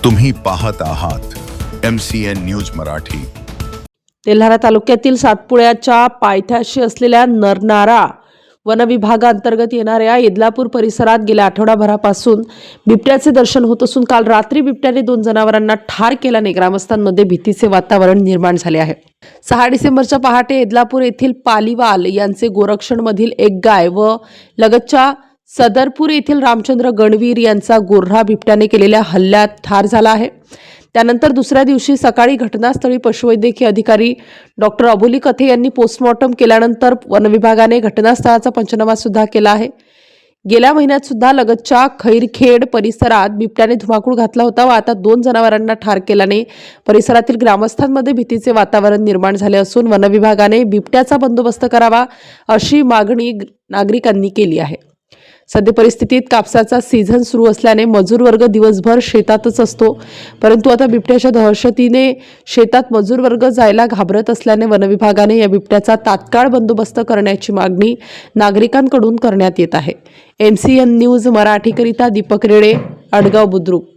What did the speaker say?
तुम्ही पाहत आहात MCN न्यूज मराठी। तेल्हारा तालुक्यातील सातपुड्याच्या पायथ्याशी असलेल्या नरनाळा वनविभागांतर्गत येणाऱ्या इदलापूर परिसरात गेल्या आठवडाभरापासून बिबट्याचे दर्शन होत असून काल रात्री बिबट्याने 2 जनावरांना ठार केल्याने ग्रामस्थांमध्ये भीतीचे वातावरण निर्माण झाले आहे। 6 डिसेंबरच्या पहाटे इदलापूर येथील पालीवाल यांचे गोरक्षणमधील एक गाय व लगतच्या सदरपूर येथील रामचंद्र गणवीर यांचा गोऱ्हा बिबट्याने केलेल्या हल्ल्यात ठार झाला आहे। त्यानंतर दुसऱ्या दिवशी सकाळी घटनास्थळी पशुवैद्यकीय अधिकारी डॉक्टर अबोली कथे यांनी पोस्टमॉर्टम केल्यानंतर वनविभागाने घटनास्थळाचा पंचनामा सुद्धा केला आहे। गेल्या महिन्यात सुद्धा लगतच्या खैरखेड परिसरात बिबट्याने धुमाकूळ घातला होता व आता 2 जनावरांना ठार केल्याने परिसरातील ग्रामस्थांमध्ये भीतीचे वातावरण निर्माण झाले असून वनविभागाने बिबट्याचा बंदोबस्त करावा अशी मागणी नागरिकांनी केली आहे। सध्या परिस्थितीत कापसाचा सीझन सुरू असल्याने मजूर वर्ग दिवसभर शेतातच असतो, परंतु आता बिबट्याच्या दहशतीने शेतात मजूर वर्ग जायला घाबरत असल्याने वनविभागाने या बिबट्याचा तात्काळ बंदोबस्त करण्याची मागणी नागरिकांकडून करण्यात येत आहे। MCN न्यूज मराठीकरिता दीपक रेडे, अडगाव बुद्रुक।